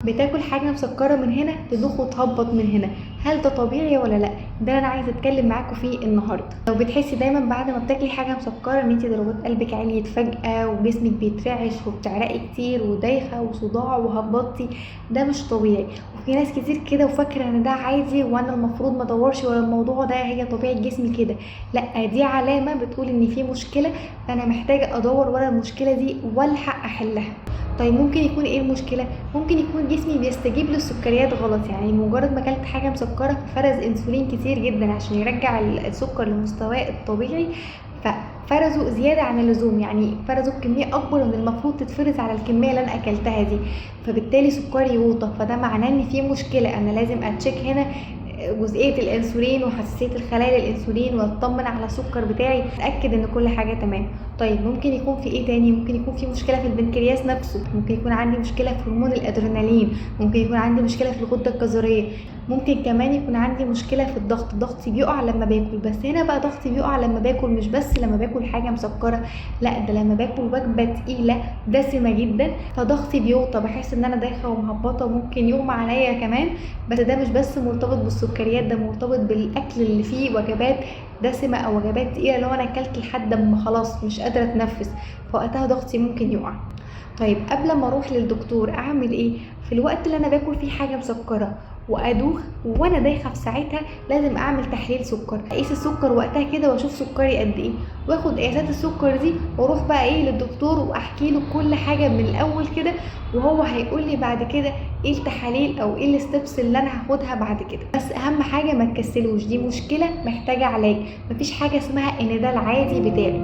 بتاكل حاجه مسكره من هنا تدوخ وتهبط من هنا، هل ده طبيعي ولا لا؟ ده اللي انا عايزه اتكلم معاكم فيه النهارده. لو بتحسي دايما بعد ما بتاكلي حاجه مسكره ان انت ضربات قلبك عليت فجاه وجسمك بيترعش وبتعرقي كتير ودايخه وصداع وهبطتي، ده مش طبيعي. وفي ناس كتير كده وفاكره ان ده عادي وانا المفروض ما ادورش ورا الموضوع ده، هي طبيعه جسمي كده. لا، دي علامه بتقول ان في مشكله، فانا محتاجه ادور ورا المشكله دي والحق احلها. طيب ممكن يكون ايه المشكله؟ ممكن يكون جسمي بيستجيب للسكريات غلط، يعني مجرد ما اكلت حاجه مسكره فرز انسولين كتير جدا عشان يرجع السكر لمستواه الطبيعي، ففرزوا زياده عن اللزوم، يعني فرزوا بكميه اكبر من المفروض تتفرز على الكميه اللي انا اكلتها دي، فبالتالي سكري يوطى. فده معناه ان في مشكله، انا لازم اتشيك هنا جزئيه الانسولين وحساسيه الخلايا للانسولين واطمن على السكر بتاعي، اتاكد ان كل حاجه تمام. طيب ممكن يكون في ايه تاني؟ ممكن يكون في مشكله في البنكرياس نفسه، ممكن يكون عندي مشكله في هرمون الادرينالين، ممكن يكون عندي مشكله في الغده الكظريه، ممكن كمان يكون عندي مشكله في الضغط، ضغطي بيقع لما باكل. بس هنا بقى ضغطي بيقع لما باكل مش بس لما باكل حاجه مسكره، لا ده لما باكل وجبه تقيله دسمه جدا فضغطي بيوطى، بحس ان انا دايخه ومهبطه وممكن يغمى عليا كمان. بس ده مش بس مرتبط بالسكريات، ده مرتبط بالاكل اللي فيه وجبات دسمه او وجبات تقيله، لو انا اكلت لحد ما خلاص مش قادره اتنفس، فوقتها ضغطي ممكن يقع. طيب قبل ما اروح للدكتور اعمل ايه؟ في الوقت اللي انا باكل فيه حاجه مسكره وادوخ وانا دايخه، في ساعتها لازم اعمل تحليل سكر، اقيس السكر وقتها كده واشوف سكري قد ايه، واخد قياسات السكر دي واروح بقى ايه للدكتور واحكي له كل حاجه من الاول كده، وهو هيقول لي بعد كده ايه التحاليل او ايه الستبس اللي انا هاخدها بعد كده. بس اهم حاجه ما تكسلوش، دي مشكله محتاجه علاج، مفيش حاجه اسمها ان ده العادي بتاعي.